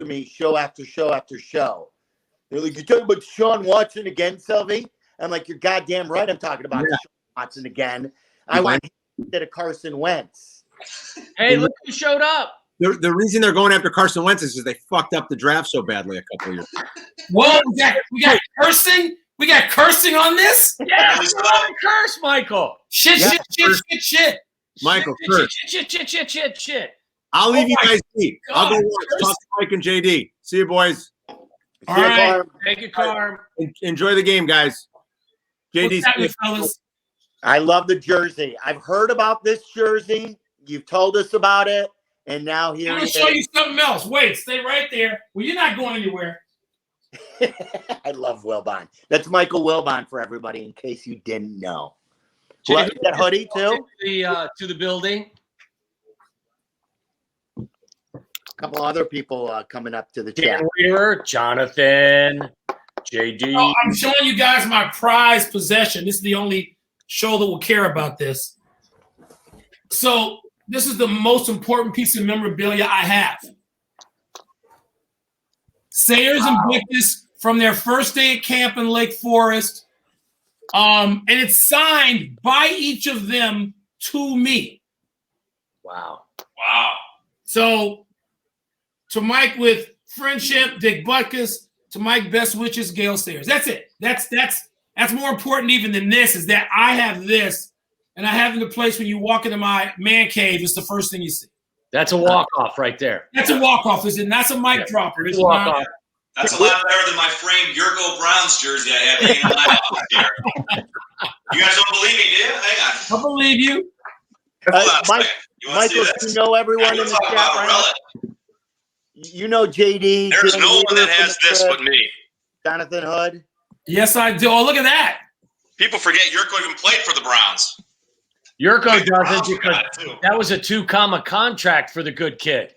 to me show after show after show. They're like, you're talking about Sean Watson again, Silvy? I'm like, you're goddamn right. I'm talking about Sean Watson again. I want him instead of Carson Wentz. Hey, look who showed up. The reason they're going after Carson Wentz is because they fucked up the draft so badly a couple of years ago. Whoa, we got cursing? We got cursing on this? Yeah, curse, Michael. Shit. Michael, curse. Shit. I'll leave you guys be. I'll go watch. Talk to Mike and JD. See you, boys. All right. Thank you, Carm. Enjoy the game, guys. JD, fellas? I love the jersey. I've heard about this jersey. You've told us about it. And now here I'm going to show you something else. Wait, stay right there. Well, you're not going anywhere. I love Wilbon. That's Michael Wilbon for everybody, in case you didn't know. Well, that hoodie too. To the building. A couple other people coming up to the chat. Wiederer, Jonathan, JD. Oh, I'm showing you guys my prized possession. This is the only show that will care about this. So this is the most important piece of memorabilia I have. Sayers and Victus from their first day at camp in Lake Forest. And it's signed by each of them to me. Wow. So to Mike with friendship, Dick Butkus, to Mike best wishes, Gail Sayers. That's it. That's more important even than this, is that I have this, and I have it in the place when you walk into my man cave, it's the first thing you see. That's a walk-off right there. That's a walk-off, isn't it? That's a mic dropper. It's a walk-off. That's a lot better than my framed Yurko Browns jersey I have hanging in my office here. You guys don't believe me, do you? Hang on. I believe you. Michael, you know everyone in the chat, right? You know JD. There's no one that has this but me. Jonathan Hood. Yes, I do. Oh, look at that. People forget Yurko even played for the Browns. Yurko doesn't, because that was a 2-comma contract for the good kid.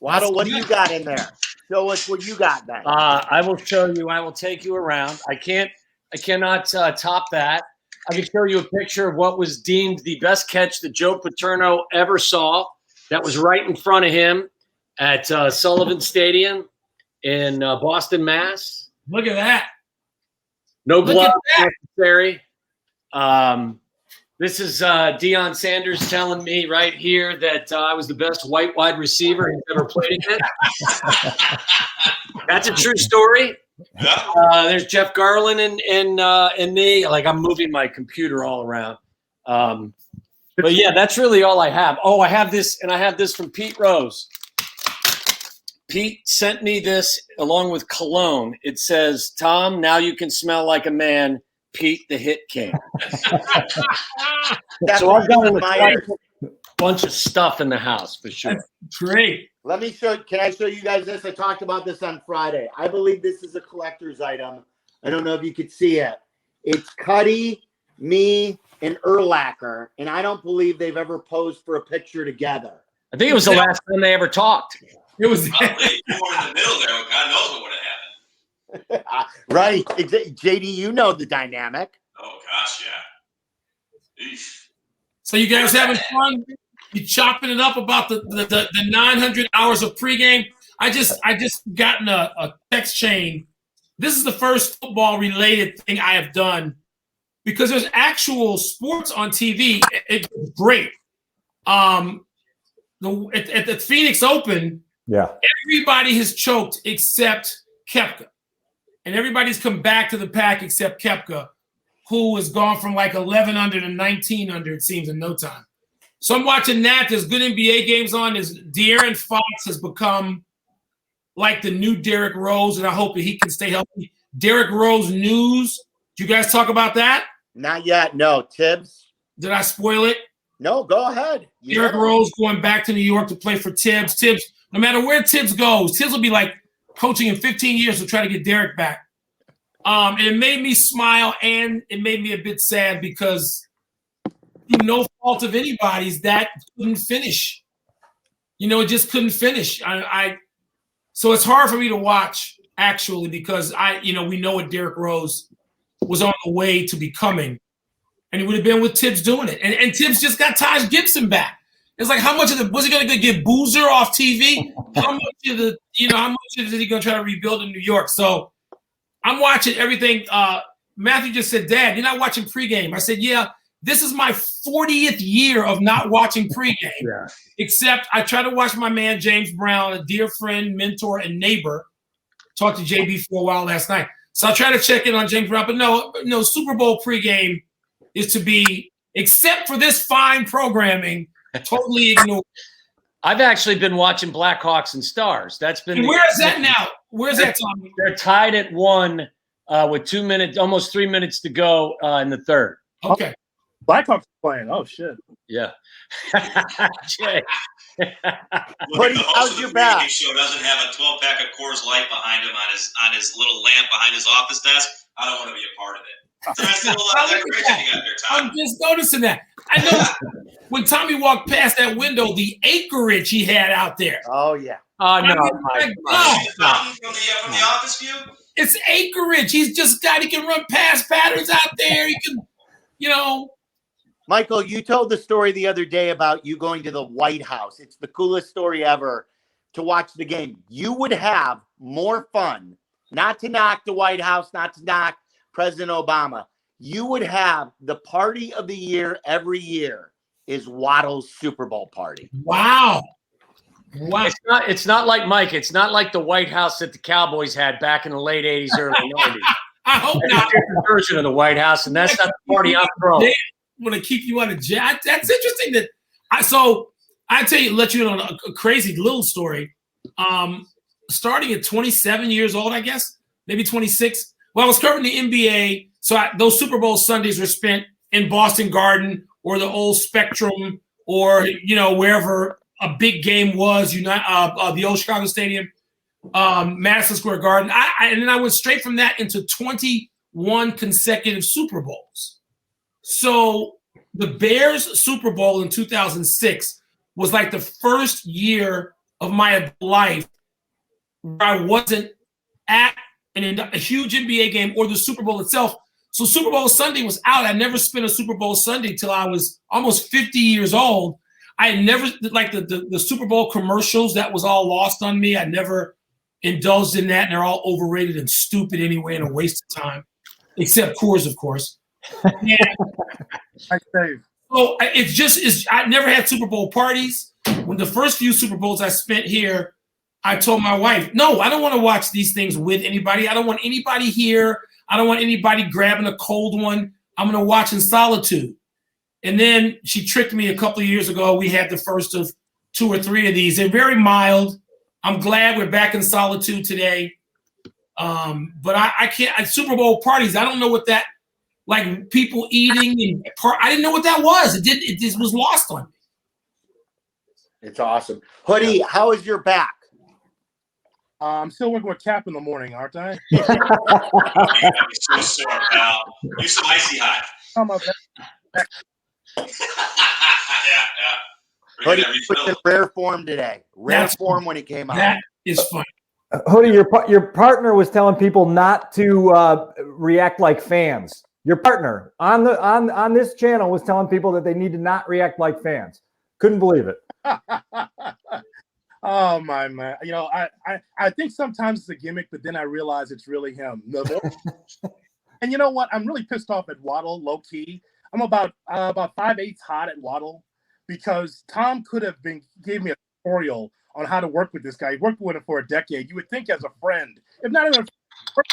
Waddle, what do you got in there? Show us what you got then. I will show you. I will take you around. I cannot top that. I can show you a picture of what was deemed the best catch that Joe Paterno ever saw. That was right in front of him at Sullivan Stadium in Boston, Mass. Look at that. No glove necessary. This is Deion Sanders telling me right here that I was the best white wide receiver he's ever played against. That's a true story. There's Jeff Garland and me. Like, I'm moving my computer all around. But yeah, that's really all I have. Oh, I have this, and I have this from Pete Rose. Pete sent me this along with cologne. It says, "Tom, now you can smell like a man. Pete the Hit King." So I've got a bunch of stuff in the house for sure. That's great. Let me show. Can I show you guys this? I talked about this on Friday. I believe this is a collector's item. I don't know if you could see it. It's Cuddy, me, and Urlacher, and I don't believe they've ever posed for a picture together. I think it was the last time they ever talked. It was. Probably. You were in the middle there. God knows what would have happened. Right. JD, you know the dynamic. Oh, gosh, yeah. Eesh. So you guys having fun? You chopping it up about the 900 hours of pregame? I just gotten a text chain. This is the first football related thing I have done, because there's actual sports on TV. It's great. At the Phoenix Open, everybody has choked except Koepka. And everybody's come back to the pack except Koepka, who has gone from like 11 under to 19 under, it seems, in no time. So I'm watching that. There's good NBA games on. De'Aaron Fox has become like the new Derrick Rose, and I hope that he can stay healthy. Derrick Rose news. Did you guys talk about that? Not yet. No. Tibbs? Did I spoil it? No, go ahead. Derrick Rose going back to New York to play for Tibbs. Tibbs, no matter where Tibbs goes, Tibbs will be like coaching in 15 years to try to get Derrick back. And it made me smile, and it made me a bit sad, because through no fault of anybody's, that couldn't finish. It just couldn't finish. So it's hard for me to watch, actually, because we know what Derrick Rose was on the way to becoming, and he would have been with Tibbs doing it. And Tibbs just got Taj Gibson back. It's like how much of the was he going to get Boozer off TV? How much of the how much is he going to try to rebuild in New York? So I'm watching everything. Matthew just said, "Dad, you're not watching pregame." I said, "Yeah, this is my 40th year of not watching pregame. Yeah. Except I try to watch my man James Brown, a dear friend, mentor, and neighbor. Talked to JB for a while last night, so I try to check in on James Brown. But no, Super Bowl pregame is to be, except for this fine programming, totally ignored. I've actually been watching Blackhawks and Stars. That's been. And where is that now? Where's that, Tommy? They're tied at 1 with 2 minutes, almost 3 minutes to go in the third. Okay. Blackhawks playing. Oh shit. Yeah. Jay. Buddy, how's your back? Show doesn't have a 12-pack of Coors Light behind him on his little lamp behind his office desk. I don't want to be a part of it. The rest of the lot of decoration you got there, Tom. I'm just noticing that. I know when Tommy walked past that window, the acreage he had out there. Oh yeah. Oh no. See the fountain from the office view? It's acreage. He's just he can run pass patterns out there. He can, Michael, you told the story the other day about you going to the White House. It's the coolest story ever to watch the game. You would have more fun, not to knock the White House, not to knock President Obama. You would have the party of the year every year is Waddle's Super Bowl party. Wow. It's not like Mike. It's not like the White House that the Cowboys had back in the late 80s, early 90s. I hope That's not. a different version of the White House, and that's not the party I'm throwing. Want to keep you on a jet. That's interesting. I let you in on a crazy little story. Starting at 27 years old, I guess, maybe 26. Well, I was covering the NBA, so those Super Bowl Sundays were spent in Boston Garden or the old Spectrum or wherever a big game was. The old Chicago Stadium, Madison Square Garden. And then I went straight from that into 21 consecutive Super Bowls. So the Bears Super Bowl in 2006 was like the first year of my life where I wasn't at a huge NBA game or the Super Bowl itself. So Super Bowl Sunday was out. I never spent a Super Bowl Sunday till I was almost 50 years old. I had never, like the Super Bowl commercials, that was all lost on me. I never indulged in that, and they're all overrated and stupid anyway and a waste of time, except Coors, of course. So I never had Super Bowl parties. When the first few Super Bowls I spent here, I told my wife, no, I don't want to watch these things with anybody. I don't want anybody here. I don't want anybody grabbing a cold one. I'm going to watch in solitude. And then she tricked me a couple of years ago. We had the first of 2 or 3 of these. They're very mild. I'm glad we're back in solitude today. But I can't. Super Bowl parties, I don't know what that, like people eating. I didn't know what that was. It just was lost on me. It's awesome. Hoodie, how is your back? I'm still working with Cap in the morning, aren't I? You're so sore, pal. You some icy hot. I'm up. Yeah. Hoodie was in rare form today. Rare form when it came out. That is fun. Hoodie, your partner was telling people not to react like fans. Your partner on this channel was telling people that they need to not react like fans. Couldn't believe it. Oh my man! I think sometimes it's a gimmick, but then I realize it's really him. And you know what? I'm really pissed off at Waddle, low key. I'm about 5/8 hot at Waddle because Tom could have gave me a tutorial on how to work with this guy. He worked with him for a decade. You would think as a friend, if not even a friend,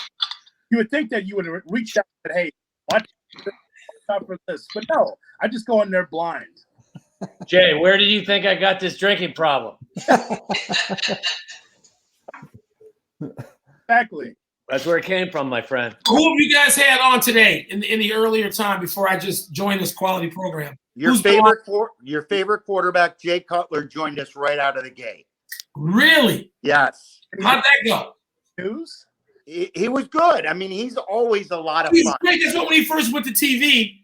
you would think that you would have reached out and said, hey, watch out for this. But no, I just go in there blind. Jay, where did you think I got this drinking problem? Exactly. That's where it came from, my friend. Who have you guys had on today in the earlier time before I just joined this quality program? Your favorite quarterback, Jay Cutler, joined us right out of the gate. Really? Yes. How'd that go? News? He was good. I mean, he's always a lot of He's fun. great. That's what when he first went to TV,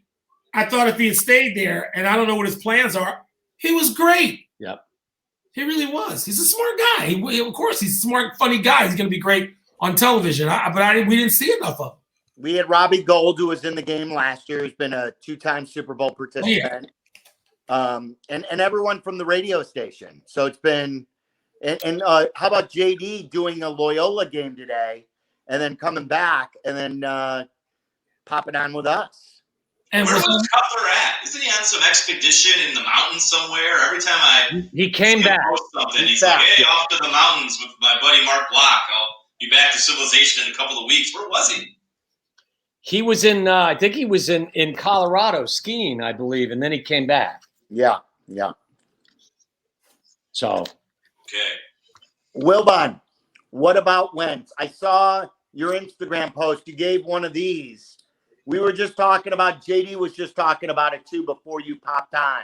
I thought if he had stayed there, and I don't know what his plans are, he was great. Yep. He really was. He's a smart guy. Of course, he's a smart, funny guy. He's going to be great on television. We didn't see enough of him. We had Robbie Gould, who was in the game last year. He's been a 2-time Super Bowl participant. and everyone from the radio station. So it's been, and how about JD doing a Loyola game today and then coming back and then popping on with us? And where was Cutler at? Isn't he on some expedition in the mountains somewhere? Every time he came back. Something, he's like, hey, off to the mountains with my buddy Mark Block. I'll be back to civilization in a couple of weeks. Where was he? He was in, I think he was in Colorado skiing, I believe, and then he came back. Yeah. So. Okay. Wilbon, what about Wentz? I saw your Instagram post. You gave one of these. We were just talking about, JD was just talking about it too before you popped on,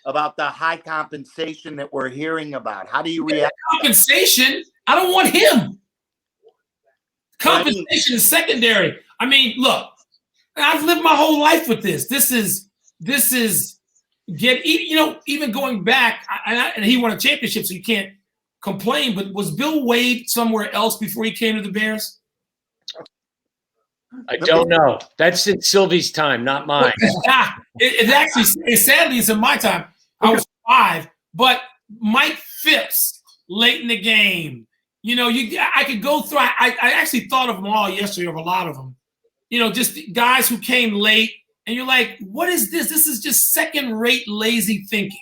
about the high compensation that we're hearing about. How do you react? Compensation? I don't want him. Compensation is secondary. I mean, look, I've lived my whole life with this. This is even going back, and he won a championship, so you can't complain, but was Bill Wade somewhere else before he came to the Bears? I don't know. That's in Silvy's time, not mine. It actually, sadly, it's in my time. I was 5, but Mike Phipps late in the game. I could go through. I actually thought of them all yesterday, of a lot of them. Just guys who came late, and you're like, what is this? This is just second-rate lazy thinking.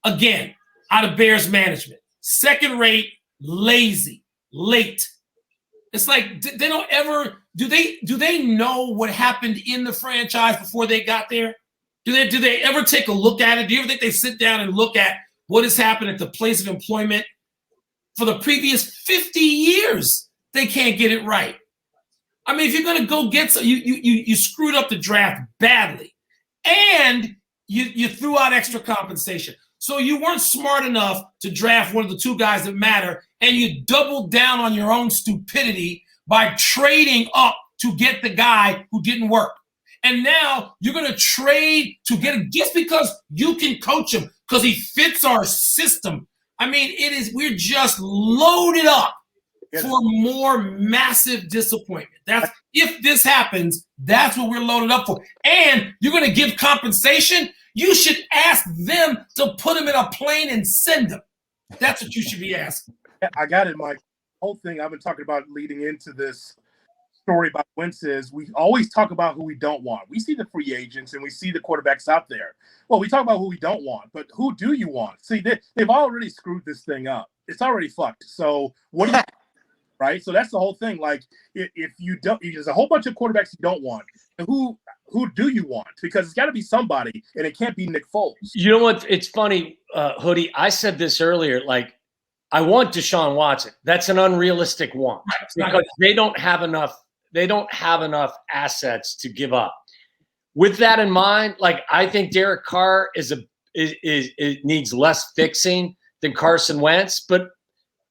Again, out of Bears management. Second-rate, lazy, late. It's like they don't ever do they know what happened in the franchise before they got there? Do they ever take a look at it? Do you ever think they sit down and look at what has happened at the place of employment for the previous 50 years? They can't get it right. I mean, if you're going to go get some, you screwed up the draft badly, and you threw out extra compensation. So you weren't smart enough to draft one of the 2 guys that matter, and you doubled down on your own stupidity by trading up to get the guy who didn't work. And now you're going to trade to get him just because you can coach him, because he fits our system. I mean, we're just loaded up for more massive disappointment. If this happens, that's what we're loaded up for. And you're going to give compensation. You should ask them to put him in a plane and send him. That's what you should be asking. I got it, Mike. Whole thing I've been talking about leading into this story about Wentz is we always talk about who we don't want. We see the free agents and we see the quarterbacks out there. Well, we talk about who we don't want, but who do you want? See, they've already screwed this thing up. It's already fucked. So what do you right? So that's the whole thing. Like, if you don't, there's a whole bunch of quarterbacks you don't want. And who do you want? Because it's got to be somebody, and it can't be Nick Foles. You know what? It's funny, Hoodie. I said this earlier. Like, I want Deshaun Watson. That's an unrealistic want because they don't have enough. They don't have enough assets to give up. With that in mind, like, I think Derek Carr needs less fixing than Carson Wentz. But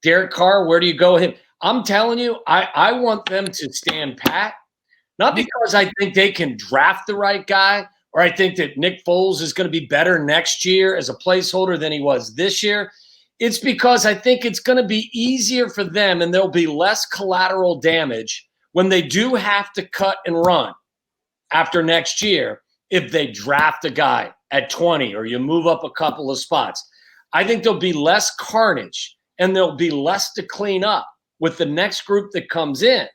Derek Carr, where do you go with him? I'm telling you, I want them to stand pat, not because I think they can draft the right guy or I think that Nick Foles is going to be better next year as a placeholder than he was this year. It's because I think it's going to be easier for them and there'll be less collateral damage when they do have to cut and run after next year if they draft a guy at 20 or you move up a couple of spots. I think there'll be less carnage and there'll be less to clean up with the next group that comes in.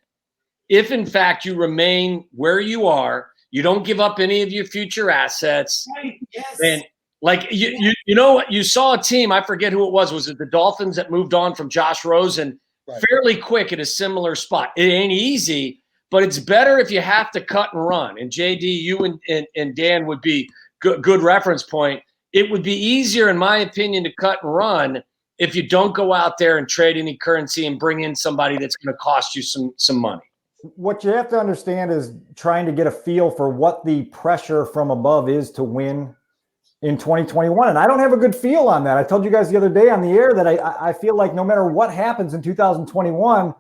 If, in fact, you remain where you are, you don't give up any of your future assets. Right. Yes. And like, you know what? You saw a team, I forget who it was. Was it the Dolphins that moved on from Josh Rosen fairly quick at a similar spot? It ain't easy, but it's better if you have to cut and run. And JD, you and Dan would be good reference point. It would be easier, in my opinion, to cut and run if you don't go out there and trade any currency and bring in somebody that's going to cost you some money. What you have to understand is trying to get a feel for what the pressure from above is to win in 2021. And I don't have a good feel on that. I told you guys the other day on the air that I feel like no matter what happens in 2021,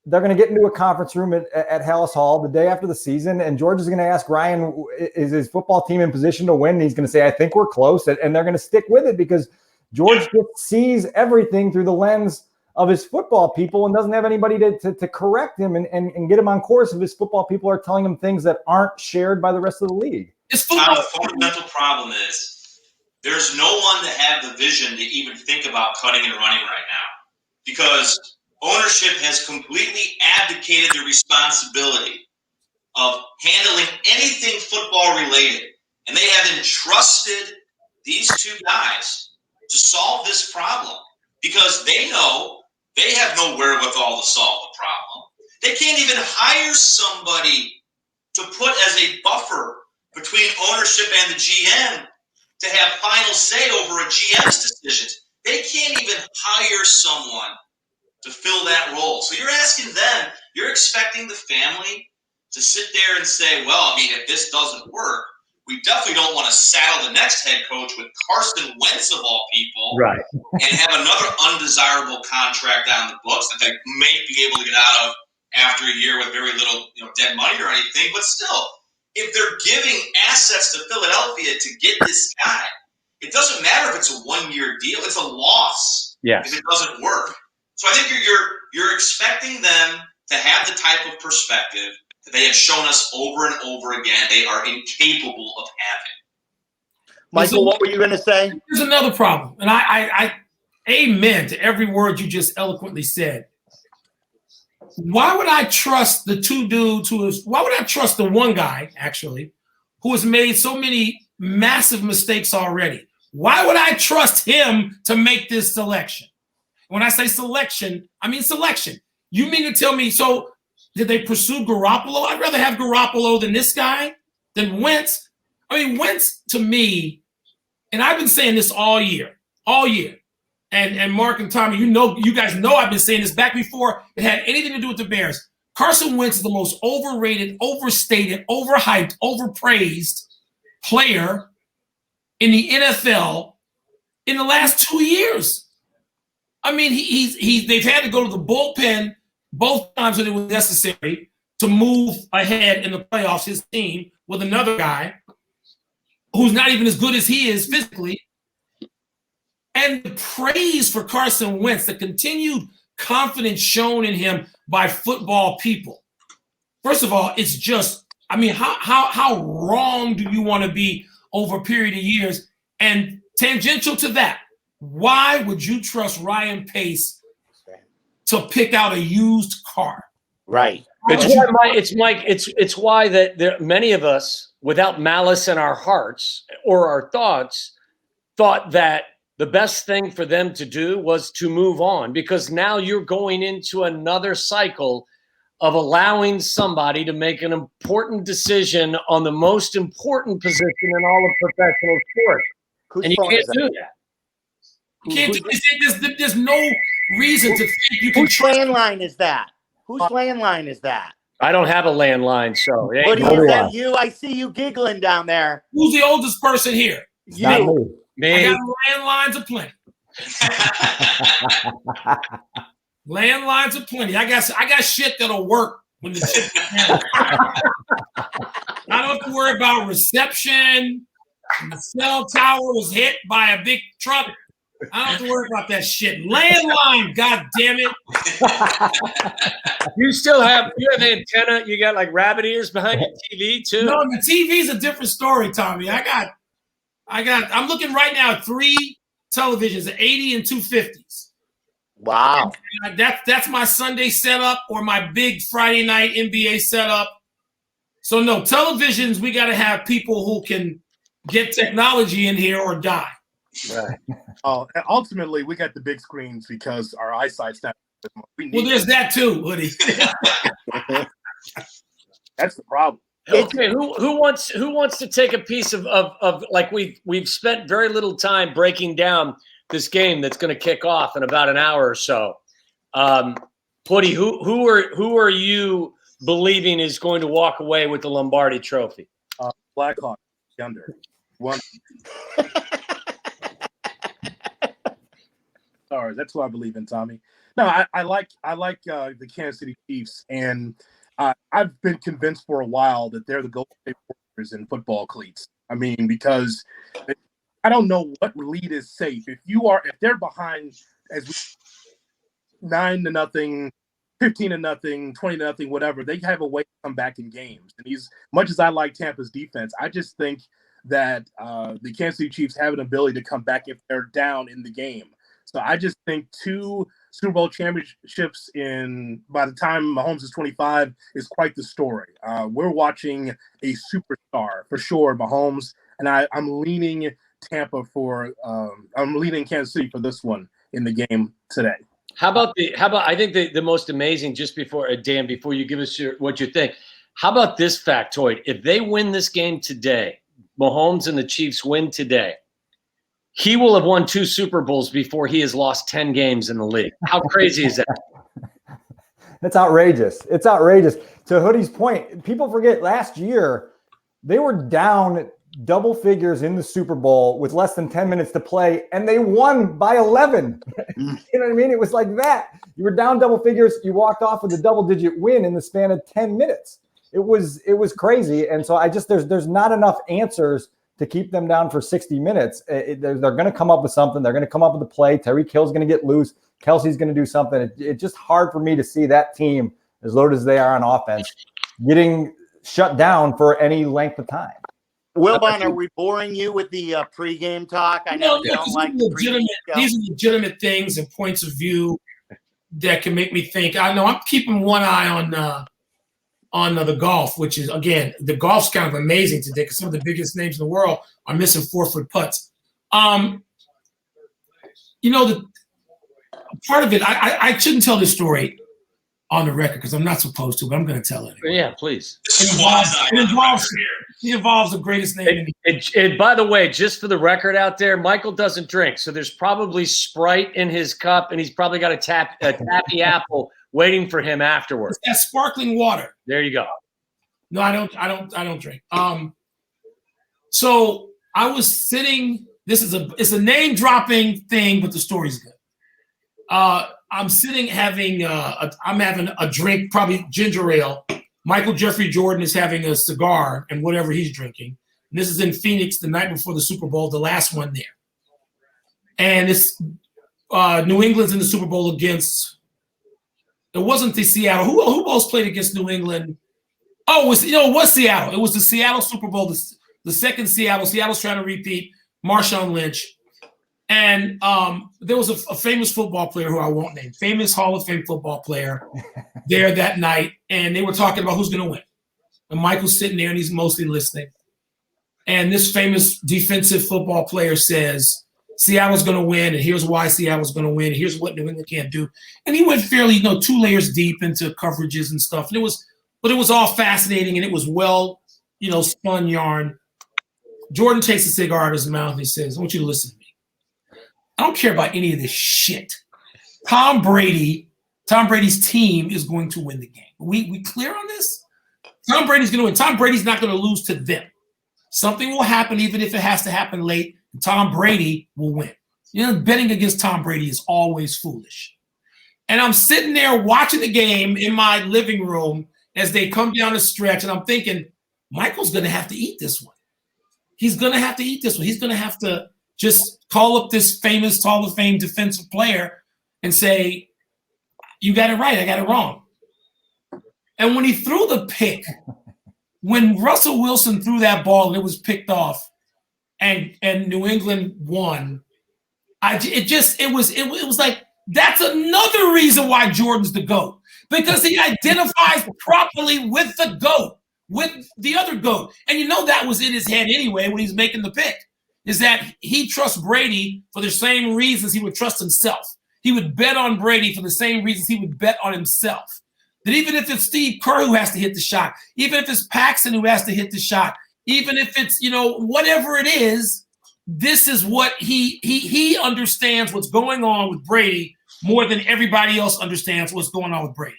they're going to get into a conference room at Hallis Hall the day after the season. And George is going to ask Ryan, is his football team in position to win? And he's going to say, I think we're close. And they're going to stick with it because George just sees everything through the lens of his football people and doesn't have anybody to correct him and get him on course if his football people are telling him things that aren't shared by the rest of the league. The fundamental problem is there's no one to have the vision to even think about cutting and running right now, because ownership has completely abdicated the responsibility of handling anything football related. And they have entrusted these two guys to solve this problem because they know they have no wherewithal to solve the problem. They can't even hire somebody to put as a buffer between ownership and the GM to have final say over a GM's decisions. They can't even hire someone to fill that role. So you're asking them, you're expecting the family to sit there and say, well, I mean, if this doesn't work, we definitely don't want to saddle the next head coach with Carson Wentz of all people, Right. and have another undesirable contract on the books that they may be able to get out of after a year with very little, dead money or anything. But still, if they're giving assets to Philadelphia to get this guy, it doesn't matter if it's a one-year deal; it's a loss if it doesn't work. So I think you're expecting them to have the type of perspective that they have shown us over and over again they are incapable of having. Michael, what were you going to say? There's another problem, and I amen to every word you just eloquently said. Why would I trust the two dudes why would I trust the one guy, actually, who has made so many massive mistakes already? Why would I trust him to make this selection? When I say selection, I mean selection. You mean to tell me, so did they pursue Garoppolo? I'd rather have Garoppolo than this guy, than Wentz. I mean, Wentz, to me, and I've been saying this all year. And Mark and Tommy, you guys know I've been saying this back before it had anything to do with the Bears. Carson Wentz is the most overrated, overstated, overhyped, overpraised player in the NFL in the last 2 years. I mean, they've had to go to the bullpen both times when it was necessary to move ahead in the playoffs, his team, with another guy who's not even as good as he is physically. And the praise for Carson Wentz, the continued confidence shown in him by football people. First of all, it's just, I mean, how wrong do you want to be over a period of years? And tangential to that, why would you trust Ryan Pace to pick out a used car? Right. It's why that there many of us, without malice in our hearts or our thoughts, thought that the best thing for them to do was to move on, because now you're going into another cycle of allowing somebody to make an important decision on the most important position in all of professional sports. Whose And you phone can't is that? do that. You can't do, there's no reason to think you can Whose landline is that? Whose landline is that? I don't have a landline, so it ain't Woody, no is that one. you? I see you giggling down there. Who's the oldest person here? It's not You. me. me. I got landlines aplenty. Landlines aplenty. I got shit that'll work when the shit. I don't have to worry about reception. The cell tower was hit by a big truck. I don't have to worry about that shit. Landline, god damn it. You have antenna. You got like rabbit ears behind your TV too. No, the TV's a different story, Tommy. I'm looking right now at 3 televisions, an 80 and 250s. Wow. That's my Sunday setup or my big Friday night NBA setup. So no, televisions, we got to have people who can get technology in here or die. Right. Oh, and ultimately, we got the big screens because our eyesight's not. Well, there's that too, Hoodie. That's the problem. Okay, who wants to take a piece of like we've spent very little time breaking down this game that's going to kick off in about an hour or so. Putty, who are you believing is going to walk away with the Lombardi Trophy? Blackhawk under one. Sorry, that's what I believe in, Tommy. No, I like the Kansas City Chiefs, and I've been convinced for a while that they're the Golden State Warriors in football cleats. I mean, because I don't know what lead is safe. If they're behind as 9-0, 15-0, 20-0, whatever, they have a way to come back in games. And much as I like Tampa's defense, I just think that the Kansas City Chiefs have an ability to come back if they're down in the game. So I just think 2 Super Bowl championships by the time Mahomes is 25 is quite the story. We're watching a superstar for sure, Mahomes, and I'm leaning I'm leaning Kansas City for this one in the game today. How about I think the most amazing, just before Dan, before you give us what you think, how about this factoid? If they win this game today, Mahomes and the Chiefs win today, he will have won 2 Super Bowls before he has lost 10 games in the league. How crazy is that? That's outrageous. It's outrageous. To Hoodie's point, people forget last year they were down double figures in the Super Bowl with less than 10 minutes to play, and they won by 11. You know what I mean? It was like that. You were down double figures. You walked off with a double-digit win in the span of 10 minutes. It was crazy. And so there's not enough answers to keep them down for 60 minutes. They're going to come up with something. They're going to come up with a play. Tyreek Hill's going to get loose. Kelsey's going to do something. It's just hard for me to see that team, as loaded as they are on offense, getting shut down for any length of time. Wilbon, are we boring you with the pregame talk? I know you don't like these are legitimate things and points of view that can make me think. I know I'm keeping one eye on the golf, which is, again, the golf's kind of amazing today because some of the biggest names in the world are missing 4-foot putts. The part of it, I shouldn't tell this story on the record because I'm not supposed to, but I'm going to tell it. Anyway. Yeah, please. It involves the greatest name. And by the way, just for the record out there, Michael doesn't drink, so there's probably Sprite in his cup, and he's probably got a tappy apple waiting for him afterwards. It's that sparkling water. There you go. No, I don't drink. So I was sitting. It's a name dropping thing, but the story's good. I'm sitting having I'm having a drink, probably ginger ale. Michael Jeffrey Jordan is having a cigar and whatever he's drinking. And this is in Phoenix the night before the Super Bowl, the last one there. And it's New England's in the Super Bowl against. It wasn't the Seattle. Who else played against New England? Oh, it was Seattle. It was the Seattle Super Bowl, the second Seattle. Seattle's trying to repeat. Marshawn Lynch. And there was a famous football player who I won't name, famous Hall of Fame football player there that night. And they were talking about who's going to win. And Michael's sitting there and he's mostly listening. And this famous defensive football player says, Seattle's going to win, and here's why Seattle's going to win. Here's what New England can't do. And he went fairly, 2 layers deep into coverages and stuff. And it was all fascinating, and it was well, spun yarn. Jordan takes a cigar out of his mouth and he says, I want you to listen to me. I don't care about any of this shit. Tom Brady's team is going to win the game. We clear on this? Tom Brady's going to win. Tom Brady's not going to lose to them. Something will happen, even if it has to happen late. Tom Brady will win. Betting against Tom Brady is always foolish. And I'm sitting there watching the game in my living room as they come down the stretch, and I'm thinking, Michael's going to have to eat this one. He's going to have to eat this one. He's going to have to just call up this famous Hall of Fame defensive player and say, you got it right, I got it wrong. And when he threw the pick, when Russell Wilson threw that ball and it was picked off and New England won, it was like, that's another reason why Jordan's the GOAT, because he identifies properly with the GOAT, with the other GOAT. And that was in his head anyway when he's making the pick, is that he trusts Brady for the same reasons he would trust himself. He would bet on Brady for the same reasons he would bet on himself. That even if it's Steve Kerr who has to hit the shot, even if it's Paxton who has to hit the shot, even if it's, whatever it is, this is what he understands what's going on with Brady more than everybody else understands what's going on with Brady.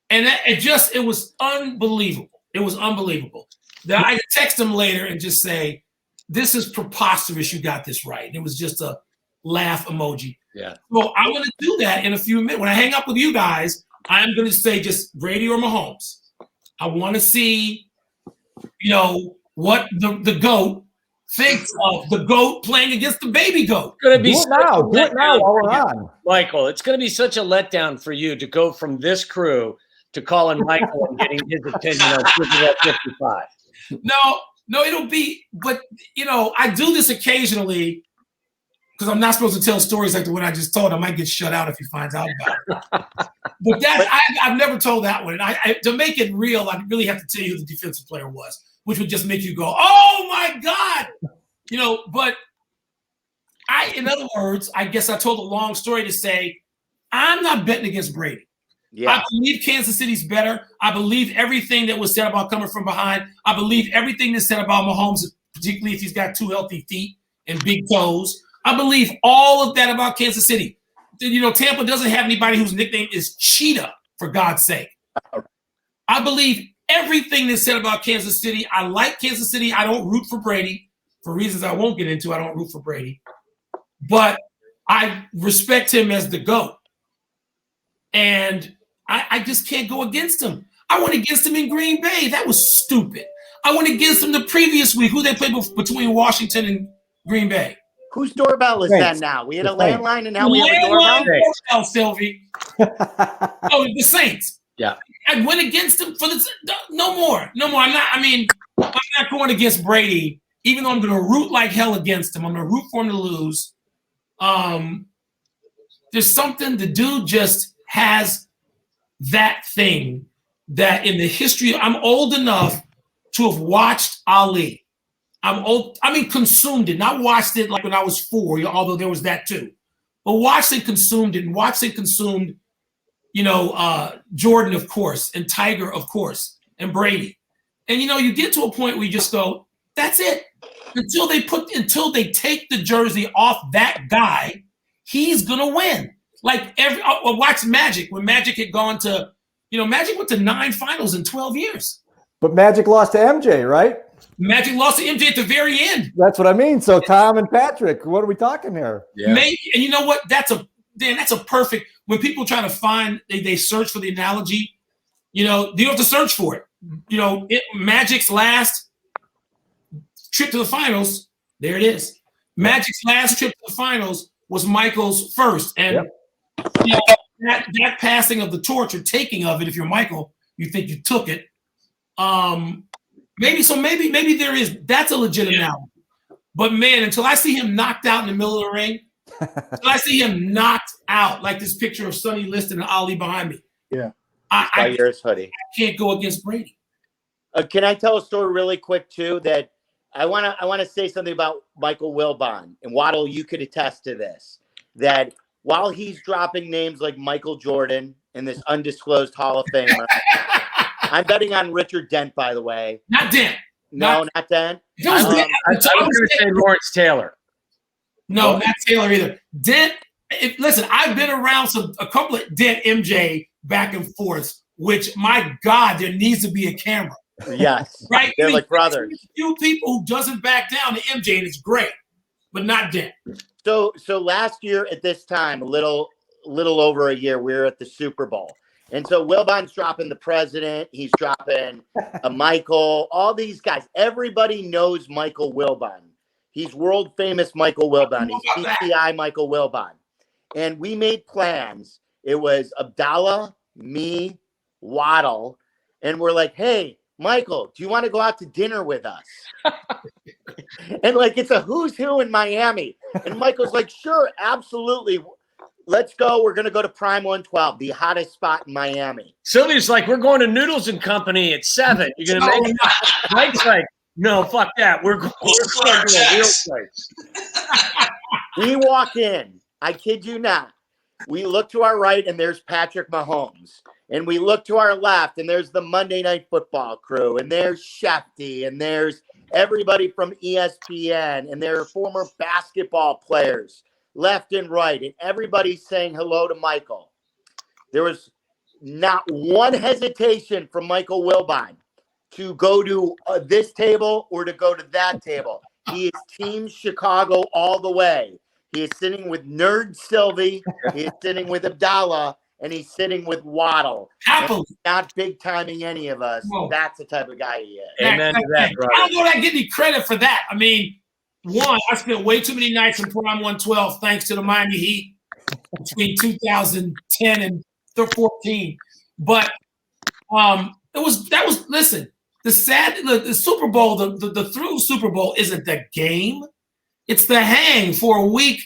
And it was unbelievable. It was unbelievable. That I text him later and just say, this is preposterous. You got this right. And it was just a laugh emoji. Yeah. So I'm going to do that in a few minutes. When I hang up with you guys, I'm going to say just Brady or Mahomes. I want to see, what the GOAT thinks of the GOAT playing against the baby GOAT. It's going to be Do it now while we're on. Michael, it's going to be such a letdown for you to go from this crew to calling Michael and getting his opinion on Super Bowl 55. No, No, it'll be, but I do this occasionally because I'm not supposed to tell stories like the one I just told. I might get shut out if he finds out about it. But I've never told that one. And to make it real, I really have to tell you who the defensive player was, which would just make you go, "Oh my God!" But in other words, I guess I told a long story to say I'm not betting against Brady. Yeah. I believe Kansas City's better. I believe everything that was said about coming from behind. I believe everything that's said about Mahomes, particularly if he's got 2 healthy feet and big toes. I believe all of that about Kansas City. Tampa doesn't have anybody whose nickname is Cheetah, for God's sake. I believe everything that's said about Kansas City. I like Kansas City. I don't root for Brady for reasons I won't get into. I don't root for Brady. But I respect him as the GOAT. And I just can't go against him. I went against him in Green Bay. That was stupid. I went against him the previous week. Who they played between Washington and Green Bay? Whose doorbell is that now? We had a landline and now we have a doorbell? Silvy. Oh, the Saints. Yeah. I went against him for no more. I'm not going against Brady, even though I'm going to root like hell against him. I'm going to root for him to lose. There's something, the dude just has that thing that in the history, I'm old enough to have watched Ali. I'm old, consumed it, not watched it like when I was 4, although there was that too. But watched and consumed it, and watched and consumed, Jordan, of course, and Tiger, of course, and Brady. And you get to a point where you just go, that's it. Until they take the jersey off that guy, he's gonna win. Like watch Magic when Magic had gone to, Magic went to 9 finals in 12 years. But Magic lost to MJ, right? Magic lost to MJ at the very end. That's what I mean. So Tom and Patrick, what are we talking here? Yeah. Maybe, and you know what? That's a perfect. When people try to find, they search for the analogy. You don't have to search for it. Magic's last trip to the finals. There it is. Magic's last trip to the finals was Michael's first, and that passing of the torch or taking of it. If you're Michael, you think you took it. Maybe there is. That's a legit analogy. But man, until I see him knocked out in the middle of the ring, until I see him knocked out, like this picture of Sonny Liston and Ali behind me. Yeah, I hoodie. I can't go against Brady. Can I tell a story really quick too? That I want to say something about Michael Wilbon, and Waddle. You could attest to this. That while he's dropping names like Michael Jordan in this undisclosed Hall of Famer. I'm betting on Richard Dent, by the way. Not Dent. No, not Dent. I was going to say Lawrence Taylor. No, not Taylor either. Dent. Listen, I've been around a couple of Dent MJ back and forth, which, my God, there needs to be a camera. Yes. Right? They're like brothers. A few people who doesn't back down to MJ, and it's great, but not Dent. So last year at this time, a little over a year, we were at the Super Bowl. And so Wilbon's dropping the president. He's dropping a Michael, all these guys. Everybody knows Michael Wilbon. He's world famous Michael Wilbon. He's PCI Michael Wilbon. And we made plans. It was Abdallah, me, Waddle. And we're like, hey, Michael, do you want to go out to dinner with us? And it's a who's who in Miami. And Michael's like, sure, absolutely. Let's go. We're going to go to Prime 112, the hottest spot in Miami. Silvy's like, we're going to Noodles and Company at 7. You're going to make it? Mike's like, no, fuck that. We're going to a real place. We walk in. I kid you not. We look to our right, and there's Patrick Mahomes. And we look to our left, and there's the Monday Night Football crew. And there's Shefty. And there's everybody from ESPN. And there are former basketball players. Left and right, and everybody's saying hello to Michael. There was not one hesitation from Michael Wilbon to go to this table or to go to that table. He is Team Chicago all the way. He is sitting with Nerd Silvy. He is sitting with Abdallah, and he's sitting with Waddle. Happily. Not big timing any of us. No. That's the type of guy he is. Amen to that, brother. I don't know that I get any credit for that. I mean, one, I spent way too many nights in Prime 112 thanks to the Miami Heat between 2010 and 14. But listen, the Super Bowl, the through Super Bowl isn't the game. It's the hang for a week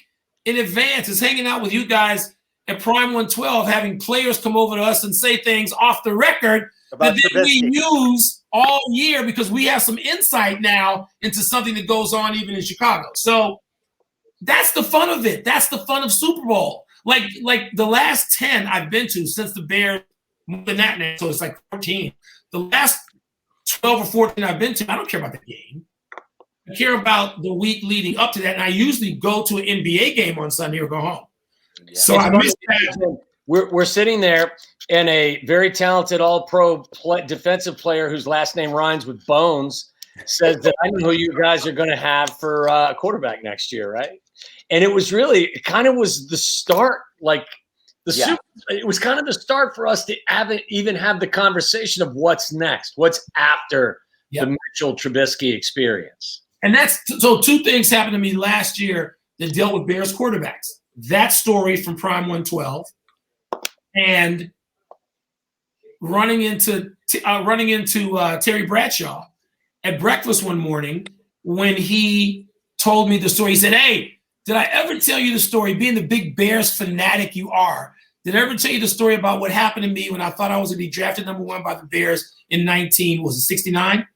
in advance. It's hanging out with you guys at Prime 112, having players come over to us and say things off the record that then we use all year because we have some insight now into something that goes on even in Chicago. So that's the fun of it. That's the fun of Super Bowl. Like the last 10 I've been to since the Bears moved in that now, so it's like 14. The last 12 or 14 I've been to, I don't care about the game. I care about the week leading up to that, and I usually go to an NBA game on Sunday or go home. Yeah. So I missed that. We're sitting there, and a very talented all-pro defensive player whose last name rhymes with Bones says that I know who you guys are going to have for quarterback next year, right? And it was really, it kind of was the start, like it was kind of the start for us to even have the conversation of what's next, what's after the Mitchell Trubisky experience. And so two things happened to me last year that dealt with Bears quarterbacks. That story from Prime 112 and running into Terry Bradshaw at breakfast one morning when he told me the story. He said, "Hey, did I ever tell you the story, being the big Bears fanatic you are, did I ever tell you the story about what happened to me when I thought I was going to be drafted number 1 by the Bears in 69?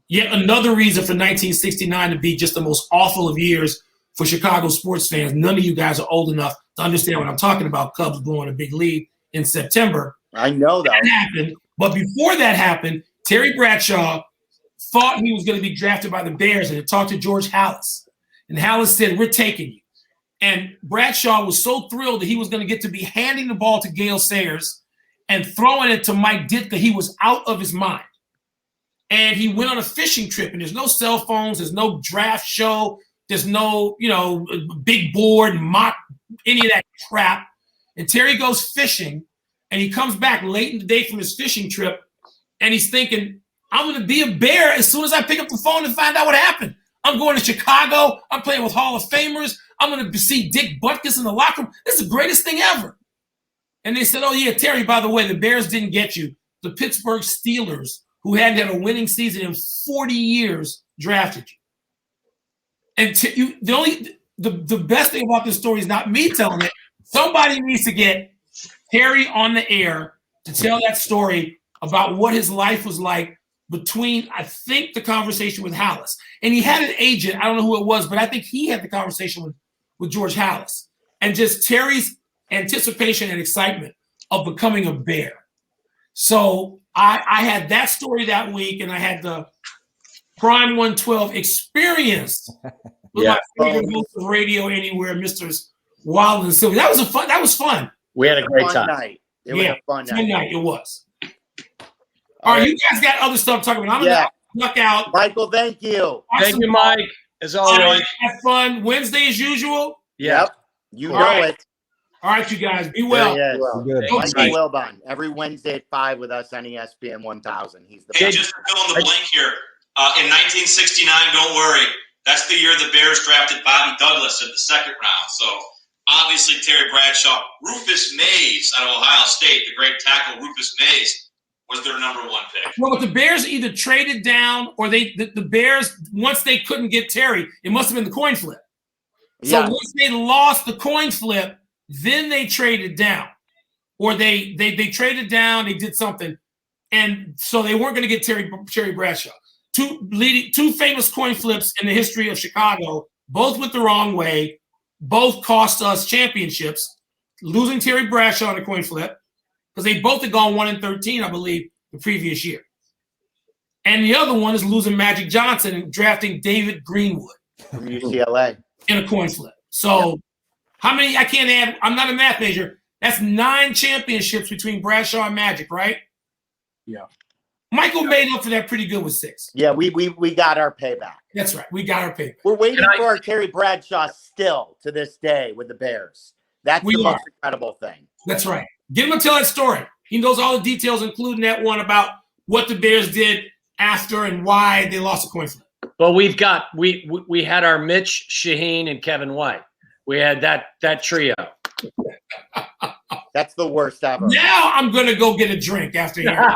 Yet another reason for 1969 to be just the most awful of years for Chicago sports fans. None of you guys are old enough to understand what I'm talking about. Cubs blowing a big lead in September. I know that happened. But before that happened, Terry Bradshaw thought he was going to be drafted by the Bears and had talked to George Halas. And Halas said, "We're taking you." And Bradshaw was so thrilled that he was going to get to be handing the ball to Gale Sayers and throwing it to Mike Ditka. He was out of his mind. And he went on a fishing trip, and there's no cell phones, there's no draft show, there's no, big board, mock, any of that crap. And Terry goes fishing, and he comes back late in the day from his fishing trip, and he's thinking, I'm going to be a Bear as soon as I pick up the phone and find out what happened. I'm going to Chicago. I'm playing with Hall of Famers. I'm going to see Dick Butkus in the locker room. This is the greatest thing ever. And they said, "Oh, yeah, Terry, by the way, the Bears didn't get you. The Pittsburgh Steelers, who hadn't had a winning season in 40 years, drafted you." And the best thing about this story is not me telling it. Somebody needs to get Terry on the air to tell that story about what his life was like between, I think, the conversation with Halas. And he had an agent. I don't know who it was, but I think he had the conversation with George Halas. And just Terry's anticipation and excitement of becoming a Bear. So I had that story that week, and I had the Prime 112 experience with my favorite host of radio anywhere, Mr. Waddle and Silvy. That was fun. We had a great time. It was a fun night. It was. All right, you guys got other stuff to talk about. I'm going to knock out. Michael, thank you. Thank you, Mike. As always. Have fun. Wednesday as usual. Yep. You know it. All right, you guys. Be well. Michael Wilbon, every Wednesday at 5 with us on ESPN 1000. He's the best. Just to fill in the blank here, in 1969, don't worry, that's the year the Bears drafted Bobby Douglas in the second round. So obviously Terry Bradshaw, Rufus Mays out of Ohio State, the great tackle Rufus Mays, was their number 1 pick. Well, but the Bears either traded down or the Bears, once they couldn't get Terry, it must have been the coin flip. So once they lost the coin flip, then they traded down. Or they traded down, they did something. And so they weren't going to get Terry Bradshaw. Two famous coin flips in the history of Chicago, both went the wrong way, both cost us championships. Losing Terry Bradshaw on a coin flip, because they both had gone 1-13, I believe, the previous year. And the other one is losing Magic Johnson and drafting David Greenwood from UCLA in a coin flip. So how many? I can't add. I'm not a math major. That's 9 championships between Bradshaw and Magic, right? Yeah. Michael made up for that pretty good with 6. Yeah, we got our payback. That's right. We got our payback. We're waiting for our Terry Bradshaw still to this day with the Bears. That's the most incredible thing. That's right. Get him to tell that story. He knows all the details, including that one about what the Bears did after and why they lost a coin flip. Well, we had our Mitch, Shaheen, and Kevin White. We had that trio. That's the worst ever. Now I'm going to go get a drink after here.